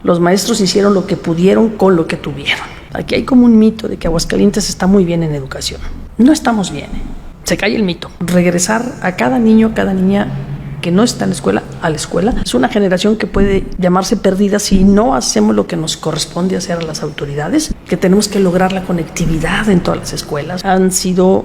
Los maestros hicieron lo que pudieron con lo que tuvieron. Aquí hay como un mito de que Aguascalientes está muy bien en educación. No estamos bien, Se cae el mito. Regresar a cada niño, cada niña que no está en la escuela, a la escuela. Es una generación que puede llamarse perdida si no hacemos lo que nos corresponde hacer a las autoridades, que tenemos que lograr la conectividad en todas las escuelas. Han sido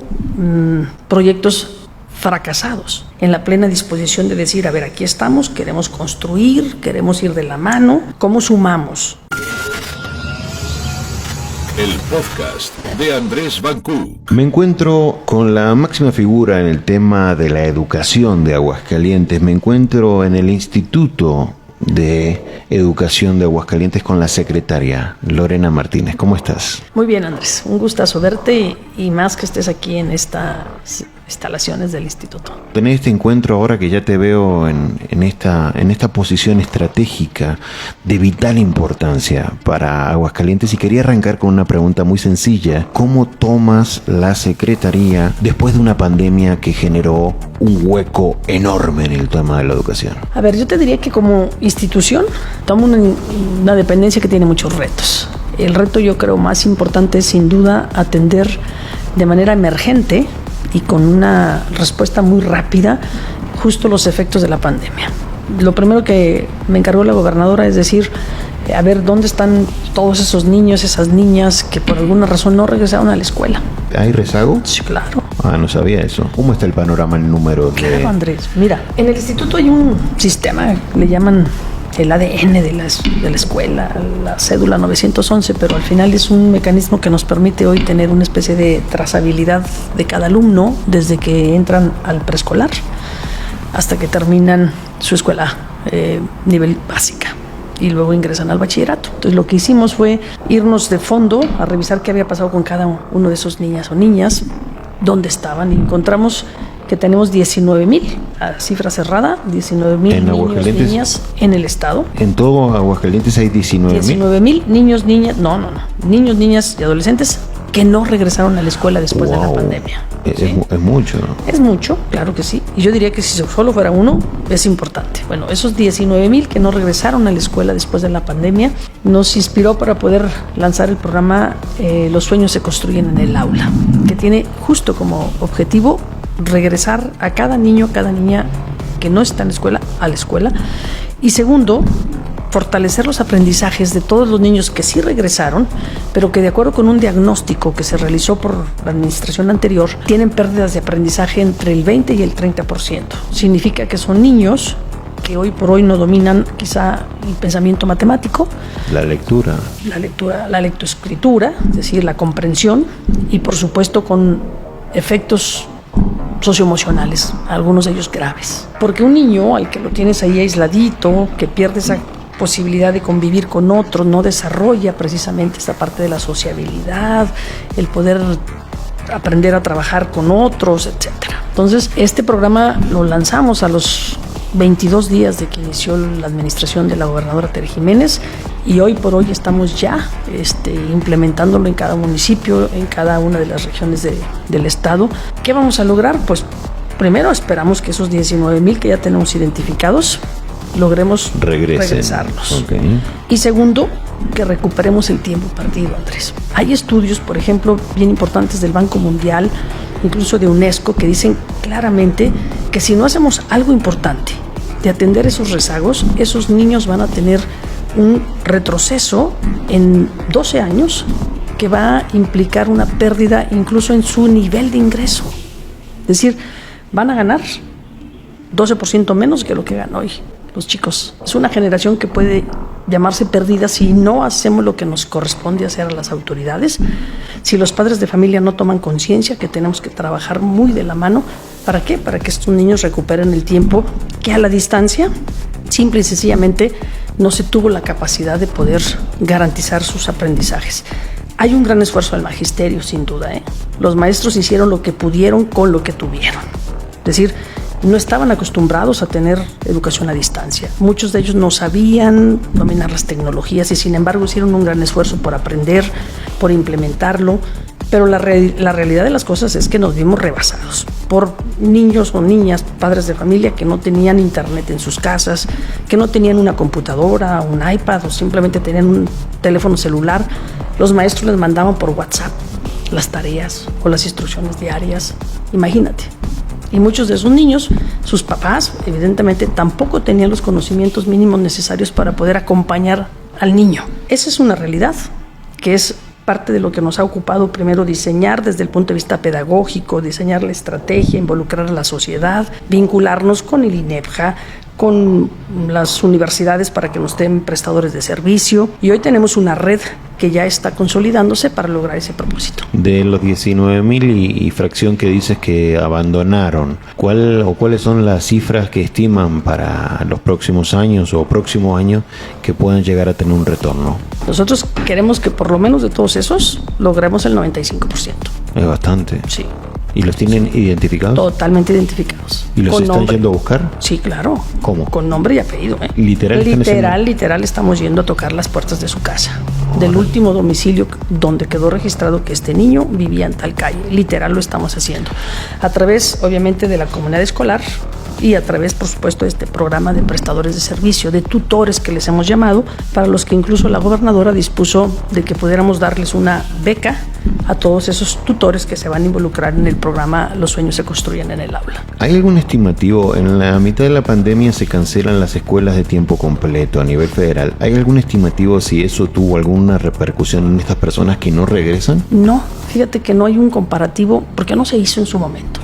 proyectos fracasados, en la plena disposición de decir, a ver, aquí estamos, queremos construir, queremos ir de la mano, ¿cómo sumamos? El podcast de Andrés Bancú. Me encuentro con la máxima figura en el tema de la educación de Aguascalientes. Me encuentro en el Instituto de Educación de Aguascalientes con la secretaria Lorena Martínez. ¿Cómo estás? Muy bien, Andrés. Un gustazo verte y más que estés aquí en estas instalaciones del instituto. En este encuentro, ahora que ya te veo en esta posición estratégica de vital importancia para Aguascalientes, y quería arrancar con una pregunta muy sencilla. ¿Cómo tomas la secretaría después de una pandemia que generó un hueco enorme en el tema de la educación? A ver, yo te diría que como institución tomo una dependencia que tiene muchos retos. El reto, yo creo, más importante es sin duda atender de manera emergente y con una respuesta muy rápida justo los efectos de la pandemia. Lo primero que me encargó la gobernadora es decir, a ver, ¿dónde están todos esos niños, esas niñas que por alguna razón no regresaron a la escuela? ¿Hay rezago? Sí, claro. No sabía eso. ¿Cómo está el panorama en número de...? Claro, Andrés. Mira, en el instituto hay un sistema, le llaman el ADN de la escuela, la cédula 911, pero al final es un mecanismo que nos permite hoy tener una especie de trazabilidad de cada alumno desde que entran al preescolar hasta que terminan su escuela nivel básica y luego ingresan al bachillerato. Entonces lo que hicimos fue irnos de fondo a revisar qué había pasado con cada uno de esos niñas o niñas, dónde estaban, y encontramos que tenemos 19,000, a cifra cerrada, 19,000 niños, niñas en el estado. ¿En todo Aguascalientes hay 19,000? 19,000 niños, niñas, niños, niñas y adolescentes que no regresaron a la escuela después de la pandemia. ¿Sí? Es mucho, ¿no? Es mucho, claro que sí. Y yo diría que si solo fuera uno, es importante. Bueno, esos 19,000 que no regresaron a la escuela después de la pandemia nos inspiró para poder lanzar el programa Los sueños se construyen en el aula, que tiene justo como objetivo regresar a cada niño, cada niña que no está en la escuela, a la escuela. Y segundo, fortalecer los aprendizajes de todos los niños que sí regresaron, pero que de acuerdo con un diagnóstico que se realizó por la administración anterior, tienen pérdidas de aprendizaje entre el 20 y el 30%. Significa que son niños que hoy por hoy no dominan quizá el pensamiento matemático, la lectura, la lectoescritura, es decir, la comprensión, y por supuesto con efectos socioemocionales, algunos de ellos graves. Porque un niño al que lo tienes ahí aisladito, que pierde esa posibilidad de convivir con otros, no desarrolla precisamente esta parte de la sociabilidad, el poder aprender a trabajar con otros, etcétera. Entonces, este programa lo lanzamos a los 22 días de que inició la administración de la gobernadora Tere Jiménez, y hoy por hoy estamos ya implementándolo en cada municipio, en cada una de las regiones del estado. ¿Qué vamos a lograr? Pues primero esperamos que esos 19,000 que ya tenemos identificados logremos regresarlos. Okay. Y segundo, que recuperemos el tiempo perdido, Andrés. Hay estudios, por ejemplo, bien importantes del Banco Mundial, incluso de UNESCO, que dicen claramente que si no hacemos algo importante de atender esos rezagos, esos niños van a tener un retroceso en 12 años que va a implicar una pérdida incluso en su nivel de ingreso. Es decir, van a ganar 12% menos que lo que ganan hoy los chicos. Es una generación que puede llamarse perdida si no hacemos lo que nos corresponde hacer a las autoridades, si los padres de familia no toman conciencia que tenemos que trabajar muy de la mano. ¿Para qué? Para que estos niños recuperen el tiempo que a la distancia, simple y sencillamente, no se tuvo la capacidad de poder garantizar sus aprendizajes. Hay un gran esfuerzo del magisterio, sin duda, Los maestros hicieron lo que pudieron con lo que tuvieron. Es decir, no estaban acostumbrados a tener educación a distancia. Muchos de ellos no sabían dominar las tecnologías y sin embargo hicieron un gran esfuerzo por aprender, por implementarlo. Pero la realidad de las cosas es que nos vimos rebasados. por niños o niñas, padres de familia que no tenían internet en sus casas, que no tenían una computadora, un iPad o simplemente tenían un teléfono celular. Los maestros les mandaban por WhatsApp las tareas o las instrucciones diarias. Imagínate. Y muchos de esos niños, sus papás, evidentemente, tampoco tenían los conocimientos mínimos necesarios para poder acompañar al niño. Esa es una realidad que es parte de lo que nos ha ocupado primero diseñar desde el punto de vista pedagógico, diseñar la estrategia, involucrar a la sociedad, vincularnos con el INEFJA, con las universidades para que nos den prestadores de servicio, y hoy tenemos una red que ya está consolidándose para lograr ese propósito. De los 19.000 y fracción que dices que abandonaron, ¿cuáles son las cifras que estiman para los próximos años o próximos años que puedan llegar a tener un retorno? Nosotros queremos que por lo menos de todos esos logremos el 95%. Es bastante. Sí. ¿Y los tienen identificados? Totalmente identificados. ¿Y los están yendo a buscar? Sí, claro. ¿Cómo? Con nombre y apellido. Literal estamos yendo a tocar las puertas de su casa. Del último domicilio donde quedó registrado que este niño vivía en tal calle. Literal lo estamos haciendo. A través, obviamente, de la comunidad escolar y a través, por supuesto, de este programa de prestadores de servicio, de tutores que les hemos llamado, para los que incluso la gobernadora dispuso de que pudiéramos darles una beca a todos esos tutores que se van a involucrar en el programa Los sueños se construyen en el aula. ¿Hay algún estimativo? En la mitad de la pandemia se cancelan las escuelas de tiempo completo a nivel federal. ¿Hay algún estimativo si eso tuvo alguna repercusión en estas personas que no regresan? No, fíjate que no hay un comparativo porque no se hizo en su momento.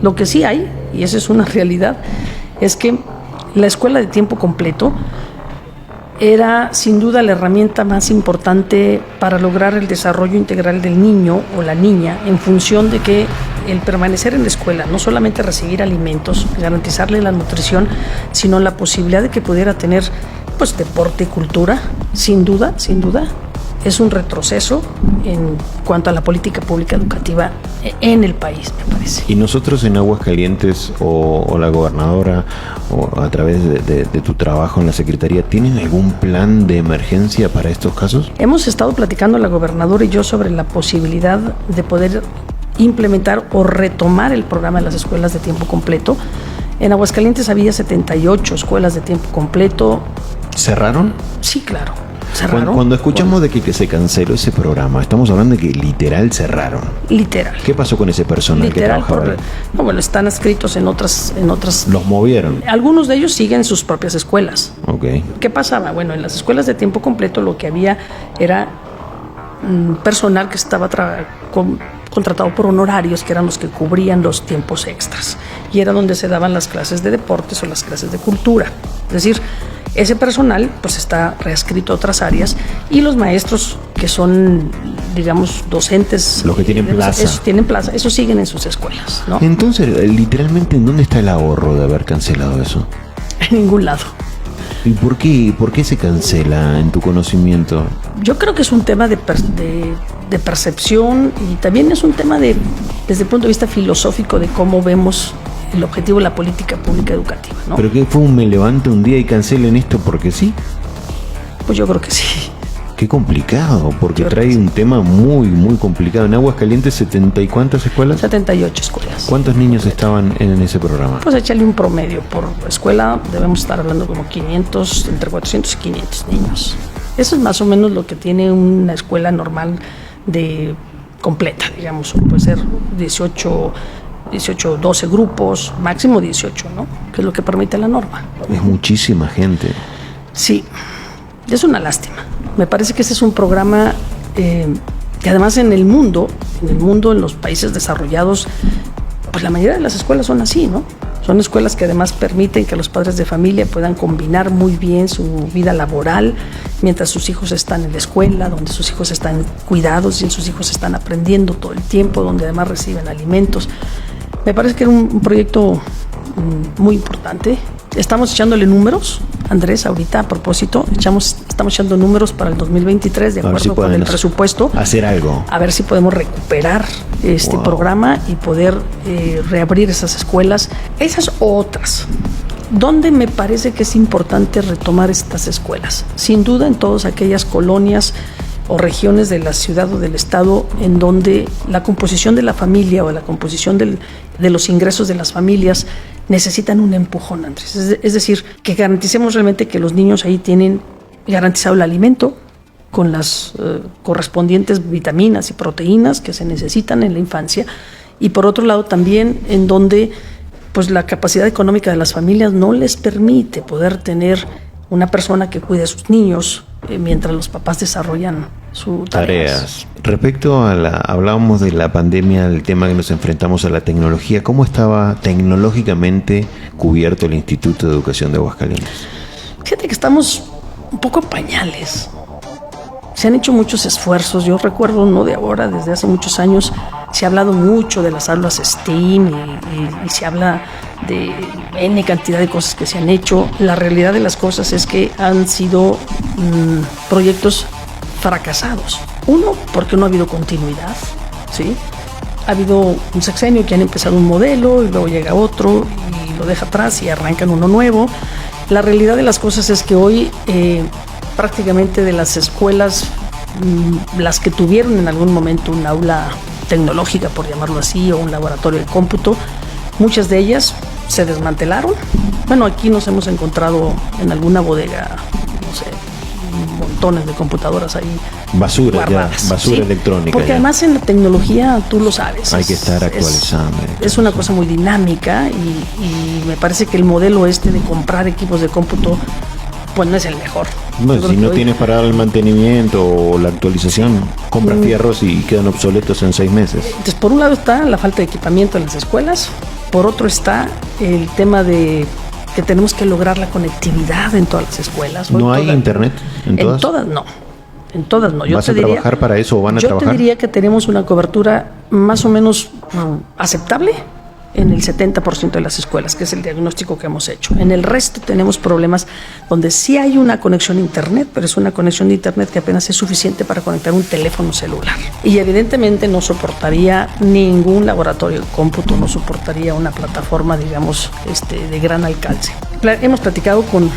Lo que sí hay, y esa es una realidad, es que la escuela de tiempo completo era sin duda la herramienta más importante para lograr el desarrollo integral del niño o la niña, en función de que el permanecer en la escuela, no solamente recibir alimentos, garantizarle la nutrición, sino la posibilidad de que pudiera tener pues deporte y cultura, sin duda, es un retroceso en cuanto a la política pública educativa en el país, me parece. ¿Y nosotros en Aguascalientes o la gobernadora o a través de tu trabajo en la Secretaría, tienen algún plan de emergencia para estos casos? Hemos estado platicando la gobernadora y yo sobre la posibilidad de poder implementar o retomar el programa de las escuelas de tiempo completo. En Aguascalientes había 78 escuelas de tiempo completo. ¿Cerraron? Sí, claro. Cuando escuchamos de que se canceló ese programa, estamos hablando de que literal cerraron. Literal. ¿Qué pasó con ese personal que trabajaba? Están adscritos en otras. ¿Los movieron? Algunos de ellos siguen sus propias escuelas. Okay. ¿Qué pasaba? Bueno, en las escuelas de tiempo completo lo que había era personal que estaba contratado por honorarios, que eran los que cubrían los tiempos extras. Y era donde se daban las clases de deportes o las clases de cultura. Es decir, ese personal pues está readscrito a otras áreas, y los maestros que son, digamos, docentes, los que tienen plaza, esos siguen en sus escuelas, ¿no? Entonces, literalmente, ¿en dónde está el ahorro de haber cancelado eso? En ningún lado. ¿Y por qué se cancela, en tu conocimiento? Yo creo que es un tema de percepción, y también es un tema desde el punto de vista filosófico de cómo vemos el objetivo de la política pública educativa, ¿no? ¿Pero qué fue me levanto un día y cancelen esto porque sí? Pues yo creo que sí. Qué complicado, porque trae un tema muy, muy complicado. En Aguascalientes, 70 y ¿cuántas escuelas? 78 escuelas. ¿Cuántos niños estaban en ese programa? Pues échale un promedio por escuela, debemos estar hablando como 500, entre 400 y 500 niños. Eso es más o menos lo que tiene una escuela normal completa, digamos. Puede ser 18, 12 grupos, máximo 18, ¿no? Que es lo que permite la norma. Es muchísima gente. Sí, es una lástima. Me parece que ese es un programa que además en el mundo, en los países desarrollados, pues la mayoría de las escuelas son así, ¿no? Son escuelas que además permiten que los padres de familia puedan combinar muy bien su vida laboral mientras sus hijos están en la escuela, donde sus hijos están cuidados y sus hijos están aprendiendo todo el tiempo, donde además reciben alimentos. Me parece que era un proyecto muy importante. Estamos echándole números, Andrés, ahorita a propósito, estamos echando números para el 2023 de acuerdo con el presupuesto. Hacer algo. A ver si podemos recuperar este programa y poder reabrir esas escuelas. Esas otras, ¿dónde me parece que es importante retomar estas escuelas? Sin duda en todas aquellas colonias o regiones de la ciudad o del estado en donde la composición de la familia o la composición de los ingresos de las familias necesitan un empujón, Andrés. Es decir, que garanticemos realmente que los niños ahí tienen garantizado el alimento con las correspondientes vitaminas y proteínas que se necesitan en la infancia, y por otro lado también en donde pues la capacidad económica de las familias no les permite poder tener una persona que cuide a sus niños mientras los papás desarrollan sus tareas. Respecto a hablábamos de la pandemia, el tema que nos enfrentamos a la tecnología, ¿cómo estaba tecnológicamente cubierto el Instituto de Educación de Aguascalientes? Fíjate que estamos un poco en pañales. Se han hecho muchos esfuerzos. Yo recuerdo, no de ahora, desde hace muchos años, se ha hablado mucho de las aulas STEAM y se habla de N cantidad de cosas que se han hecho. La realidad de las cosas es que han sido proyectos fracasados. Uno, porque no ha habido continuidad, ¿sí? Ha habido un sexenio que han empezado un modelo y luego llega otro y lo deja atrás y arrancan uno nuevo. La realidad de las cosas es que hoy prácticamente de las escuelas, las que tuvieron en algún momento un aula tecnológica, por llamarlo así, o un laboratorio de cómputo, muchas de ellas se desmantelaron. Bueno, aquí nos hemos encontrado en alguna bodega, no sé, montones de computadoras ahí basura guardadas, basura, ¿sí? Electrónica. Porque ya. Además en la tecnología, tú lo sabes, hay que estar actualizando. Es una cosa muy dinámica y me parece que el modelo de comprar equipos de cómputo pues no es el mejor. Bueno, si no tienes para dar el mantenimiento o la actualización, compras fierros y quedan obsoletos en 6 meses. Entonces, por un lado está la falta de equipamiento en las escuelas, por otro está el tema de que tenemos que lograr la conectividad en todas las escuelas. ¿No hay internet en todas? En todas no. ¿Vas a trabajar para eso o van a trabajar? Yo te diría que tenemos una cobertura más o menos aceptable en el 70% de las escuelas, que es el diagnóstico que hemos hecho. En el resto tenemos problemas donde sí hay una conexión a internet, pero es una conexión de internet que apenas es suficiente para conectar un teléfono celular. Y evidentemente no soportaría ningún laboratorio de cómputo, no soportaría una plataforma, digamos, de gran alcance. Hemos platicado con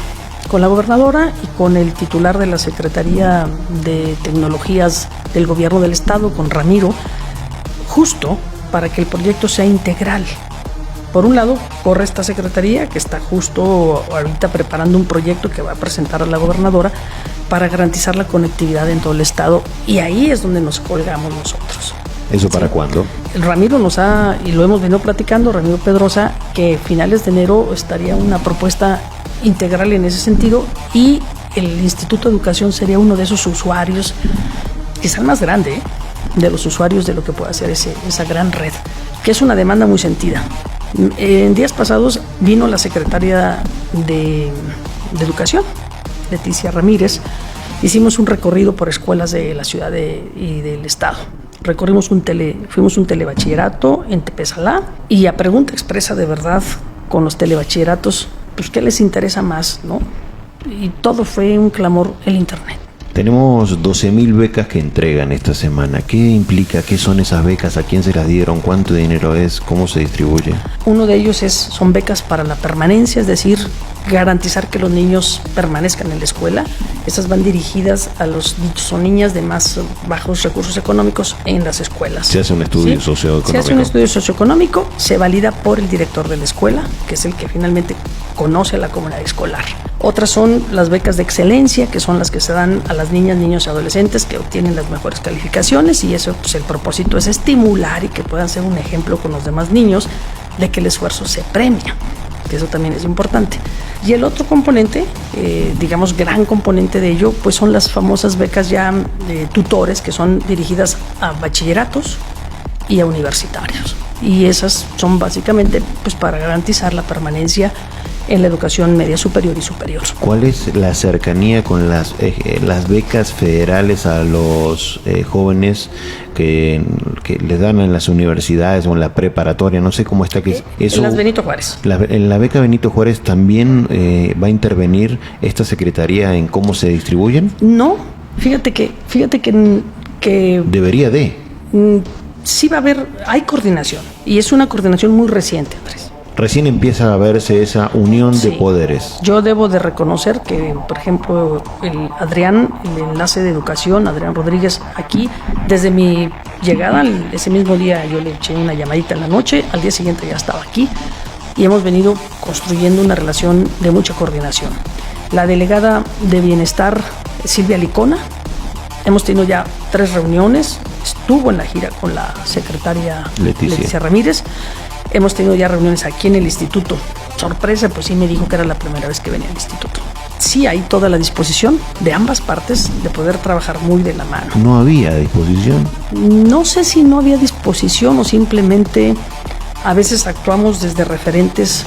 la gobernadora y con el titular de la Secretaría de Tecnologías del Gobierno del Estado, con Ramiro, justo para que el proyecto sea integral. Por un lado, corre esta secretaría que está justo ahorita preparando un proyecto que va a presentar a la gobernadora para garantizar la conectividad en todo el estado, y ahí es donde nos colgamos nosotros. ¿Eso para cuándo? El Ramiro y lo hemos venido platicando, Ramiro Pedrosa, que finales de enero estaría una propuesta integral en ese sentido, y el Instituto de Educación sería uno de esos usuarios, quizá el más grande, de los usuarios de lo que puede hacer esa gran red, que es una demanda muy sentida. En días pasados vino la secretaria de Educación, Leticia Ramírez. Hicimos un recorrido por escuelas de la ciudad y del estado. Fuimos un telebachillerato en Tepesalá, y a pregunta expresa de verdad con los telebachilleratos, pues qué les interesa más, ¿no? Y todo fue un clamor, el internet. Tenemos 12.000 becas que entregan esta semana. ¿Qué implica? ¿Qué son esas becas? ¿A quién se las dieron? ¿Cuánto dinero es? ¿Cómo se distribuye? Uno de ellos son becas para la permanencia, es decir, garantizar que los niños permanezcan en la escuela. Esas van dirigidas a los niños o niñas de más bajos recursos económicos en las escuelas. Se hace un estudio socioeconómico. Se hace un estudio socioeconómico, se valida por el director de la escuela, que es el que finalmente conoce a la comunidad escolar. Otras son las becas de excelencia, que son las que se dan a las niñas, niños y adolescentes que obtienen las mejores calificaciones, y eso, pues el propósito es estimular y que puedan ser un ejemplo con los demás niños de que el esfuerzo se premia, que eso también es importante. Y el otro componente, digamos gran componente de ello, pues son las famosas becas ya de tutores, que son dirigidas a bachilleratos y a universitarios. Y esas son básicamente pues para garantizar la permanencia en la educación media superior y superior. ¿Cuál es la cercanía con las becas federales a los jóvenes que les dan en las universidades o en la preparatoria? No sé cómo está que eso. En las Benito Juárez. En la beca Benito Juárez también va a intervenir esta secretaría en cómo se distribuyen. No, fíjate que debería de. Sí va a haber, hay coordinación, y es una coordinación muy reciente, Andrés. recién empieza a verse esa unión de poderes. Yo debo de reconocer que, por ejemplo, el Adrián, el enlace de educación, Adrián Rodríguez, aquí, desde mi llegada, ese mismo día yo le eché una llamadita en la noche, al día siguiente ya estaba aquí, y hemos venido construyendo una relación de mucha coordinación. La delegada de Bienestar, Silvia Licona, hemos tenido ya 3 reuniones, estuvo en la gira con la secretaria Leticia Ramírez, hemos tenido ya reuniones aquí en el instituto. Sorpresa, pues sí me dijo que era la primera vez que venía al instituto. Sí hay toda la disposición de ambas partes de poder trabajar muy de la mano. ¿No había disposición? No sé si no había disposición o simplemente a veces actuamos desde referentes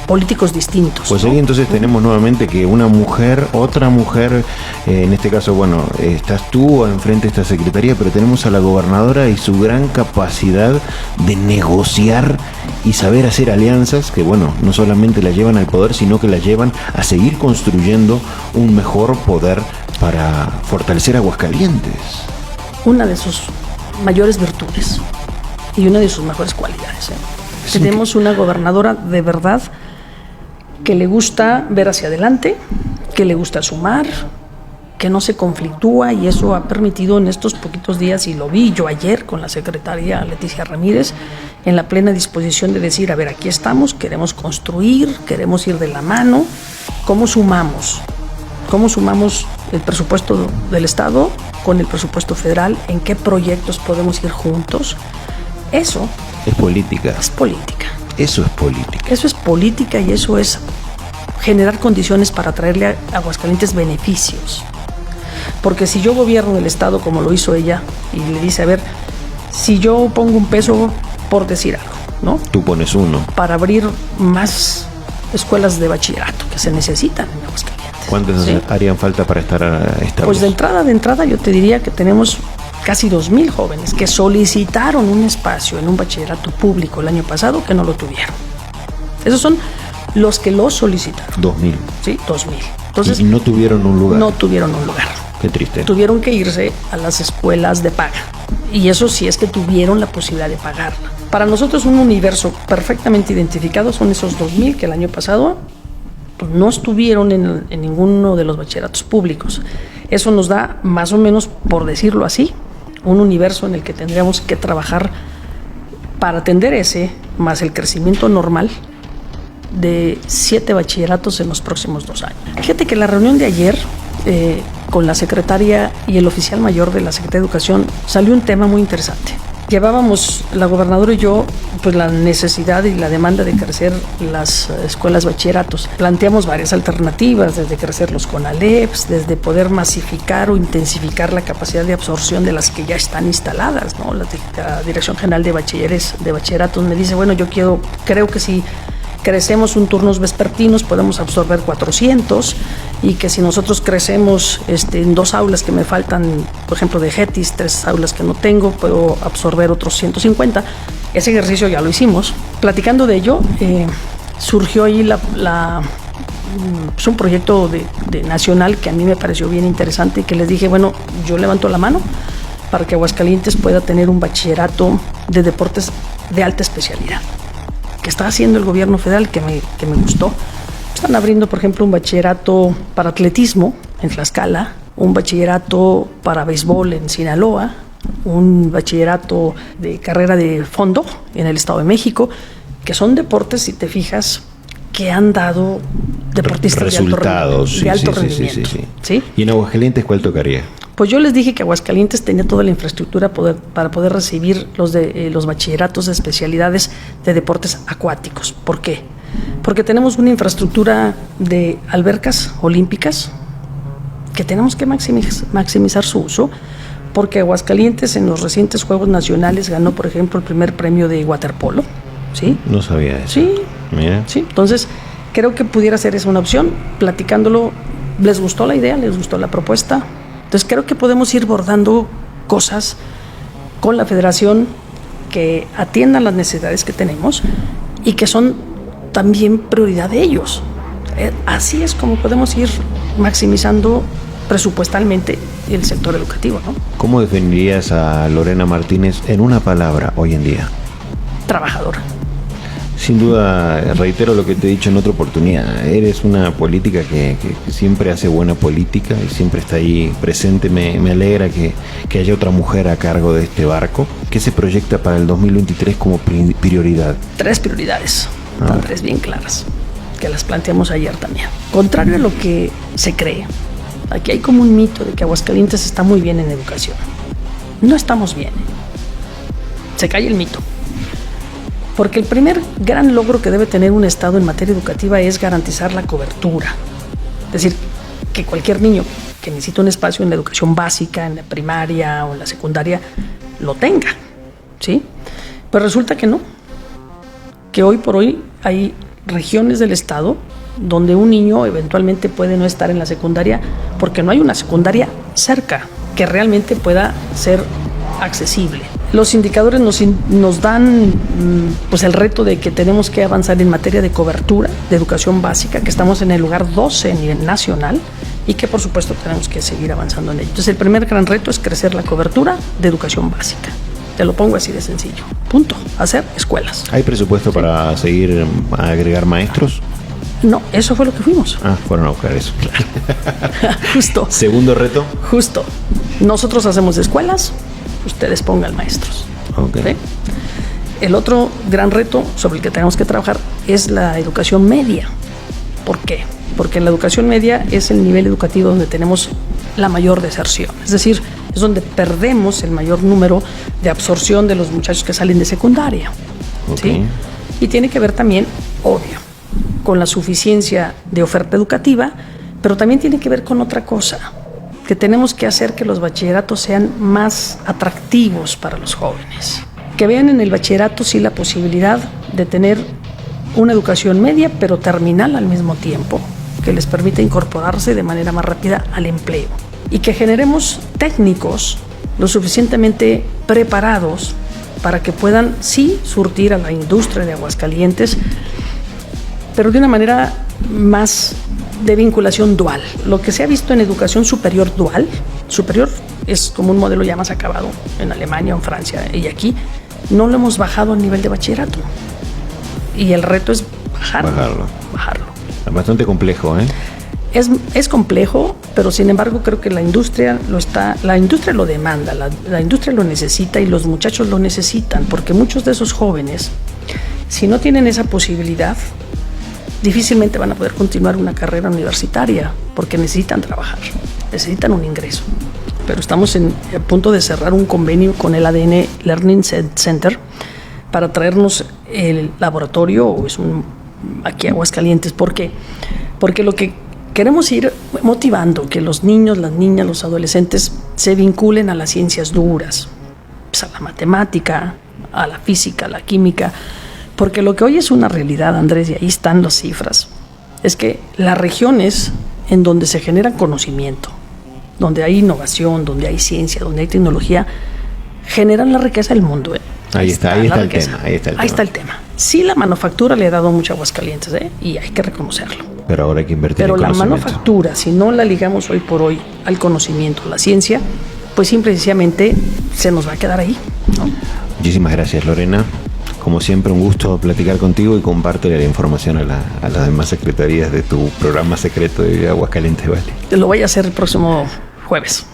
políticos distintos. Pues ahí entonces tenemos nuevamente que una mujer, otra mujer, en este caso, bueno, estás tú enfrente de esta secretaría, pero tenemos a la gobernadora y su gran capacidad de negociar y saber hacer alianzas que, bueno, no solamente la llevan al poder, sino que la llevan a seguir construyendo un mejor poder para fortalecer Aguascalientes. Una de sus mayores virtudes y una de sus mejores cualidades. Tenemos una gobernadora de verdad que le gusta ver hacia adelante, que le gusta sumar, que no se conflictúa, y eso ha permitido en estos poquitos días, y lo vi yo ayer con la secretaria Leticia Ramírez, en la plena disposición de decir, a ver, aquí estamos, queremos construir, queremos ir de la mano. ¿Cómo sumamos? ¿Cómo sumamos el presupuesto del Estado con el presupuesto federal? ¿En qué proyectos podemos ir juntos? Eso es política. Es política. Eso es política. Eso es política, y eso es generar condiciones para traerle a Aguascalientes beneficios. Porque si yo gobierno el Estado como lo hizo ella y le dice, a ver, si yo pongo un peso, por decir algo, ¿no? Tú pones 1. Para abrir más escuelas de bachillerato que se necesitan en Aguascalientes. ¿Cuántas harían falta para estar estables? Pues de entrada yo te diría que tenemos casi 2,000 jóvenes que solicitaron un espacio en un bachillerato público el año pasado que no lo tuvieron. Esos son los que lo solicitaron. 2,000. Sí, 2,000. Entonces, y no tuvieron un lugar. No tuvieron un lugar. Qué triste. Tuvieron que irse a las escuelas de paga. Y eso sí es que tuvieron la posibilidad de pagarla. Para nosotros un universo perfectamente identificado son esos 2,000 que el año pasado pues, no estuvieron en ninguno de los bachilleratos públicos. Eso nos da más o menos, por decirlo así, un universo en el que tendríamos que trabajar para atender ese, más el crecimiento normal de 7 bachilleratos en los próximos 2 años. Fíjate que la reunión de ayer con la secretaria y el oficial mayor de la Secretaría de Educación salió un tema muy interesante. Llevábamos, la gobernadora y yo, pues la necesidad y la demanda de crecer las escuelas bachilleratos. Planteamos varias alternativas, desde crecer los CONALEPs, desde poder masificar o intensificar la capacidad de absorción de las que ya están instaladas, ¿no? La Dirección General de Bachilleratos me dice, bueno, creo que si crecemos un turnos vespertinos podemos absorber 400, y que si nosotros crecemos en 2 aulas que me faltan, por ejemplo de GETIS, 3 aulas que no tengo, puedo absorber otros 150. Ese ejercicio ya lo hicimos. Platicando de ello, surgió ahí un proyecto de nacional que a mí me pareció bien interesante, y que les dije, bueno, yo levanto la mano para que Aguascalientes pueda tener un bachillerato de deportes de alta especialidad, que está haciendo el gobierno federal, que me gustó. Están abriendo, por ejemplo, un bachillerato para atletismo en Tlaxcala, un bachillerato para béisbol en Sinaloa, un bachillerato de carrera de fondo en el Estado de México, que son deportes, si te fijas, que han dado deportistas resultados de alto rendimiento. Sí. ¿Y en Aguascalientes cuál tocaría? Pues yo les dije que Aguascalientes tenía toda la infraestructura para poder recibir los bachilleratos de especialidades de deportes acuáticos. ¿Por qué? Porque tenemos una infraestructura de albercas olímpicas que tenemos que maximizar su uso, porque Aguascalientes en los recientes Juegos Nacionales ganó, por ejemplo, el primer premio de waterpolo. ¿Sí? No sabía eso. Sí. Mira. Sí. Entonces, creo que pudiera ser esa una opción. Platicándolo, les gustó la idea, les gustó la propuesta. Entonces creo que podemos ir bordando cosas con la federación que atiendan las necesidades que tenemos y que son también prioridad de ellos. Así es como podemos ir maximizando presupuestalmente el sector educativo, ¿no? ¿Cómo definirías a Lorena Martínez en una palabra hoy en día? Trabajadora. Sin duda, reitero lo que te he dicho en otra oportunidad. Eres una política que siempre hace buena política y siempre está ahí presente. Me alegra que haya otra mujer a cargo de este barco. ¿Qué se proyecta para el 2023 como prioridad? 3 prioridades, están 3 bien claras, que las planteamos ayer también. Contrario a lo que se cree, aquí hay como un mito de que Aguascalientes está muy bien en educación. No estamos bien. Se cae el mito. Porque el primer gran logro que debe tener un Estado en materia educativa es garantizar la cobertura. Es decir, que cualquier niño que necesite un espacio en la educación básica, en la primaria o en la secundaria, lo tenga, ¿sí? Pero resulta que no. Que hoy por hoy hay regiones del Estado donde un niño eventualmente puede no estar en la secundaria porque no hay una secundaria cerca que realmente pueda ser accesible. Los indicadores nos dan pues el reto de que tenemos que avanzar en materia de cobertura de educación básica, que estamos en el lugar 12 a nivel nacional y que por supuesto tenemos que seguir avanzando en ello. Entonces el primer gran reto es crecer la cobertura de educación básica. Te lo pongo así de sencillo. Punto. Hacer escuelas. ¿Hay presupuesto para seguir a agregar maestros? No, eso fue lo que fuimos. Fueron a buscar eso. Justo. Segundo reto. Justo. Nosotros hacemos escuelas, ustedes pongan maestros. Okay. ¿Sí? El otro gran reto sobre el que tenemos que trabajar es la educación media. ¿Por qué? Porque en la educación media es el nivel educativo donde tenemos la mayor deserción. Es decir, es donde perdemos el mayor número de absorción de los muchachos que salen de secundaria. Okay. ¿Sí? Y tiene que ver también, obvio, con la suficiencia de oferta educativa, pero también tiene que ver con otra cosa, que tenemos que hacer que los bachilleratos sean más atractivos para los jóvenes, que vean en el bachillerato sí la posibilidad de tener una educación media, pero terminal al mismo tiempo, que les permita incorporarse de manera más rápida al empleo, y que generemos técnicos lo suficientemente preparados para que puedan sí surtir a la industria de Aguascalientes, pero de una manera más de vinculación dual. Lo que se ha visto en educación superior dual, superior es como un modelo ya más acabado en Alemania o en Francia, y aquí no lo hemos bajado al nivel de bachillerato. Y el reto es bajarlo. Bastante complejo, ¿eh? Es complejo, pero sin embargo creo que la industria lo demanda, la industria lo necesita y los muchachos lo necesitan, porque muchos de esos jóvenes, si no tienen esa posibilidad, difícilmente van a poder continuar una carrera universitaria, porque necesitan trabajar, necesitan un ingreso. Pero estamos a punto de cerrar un convenio con el ADN Learning Center para traernos el laboratorio aquí a Aguascalientes. ¿Por qué? Porque lo que queremos ir motivando que los niños, las niñas, los adolescentes se vinculen a las ciencias duras, pues a la matemática, a la física, a la química, porque lo que hoy es una realidad, Andrés, y ahí están las cifras, es que las regiones en donde se genera conocimiento, donde hay innovación, donde hay ciencia, donde hay tecnología, generan la riqueza del mundo. Ahí está el tema. Sí, la manufactura le ha dado mucho a Aguascalientes, y hay que reconocerlo. Pero ahora hay que invertir en conocimiento. Pero la manufactura, si no la ligamos hoy por hoy al conocimiento, a la ciencia, pues simple y sencillamente se nos va a quedar ahí, ¿no? Muchísimas gracias, Lorena. Como siempre, un gusto platicar contigo y compártele la información a las demás secretarías de tu programa secreto de Aguascalientes Vale. Lo voy a hacer el próximo jueves.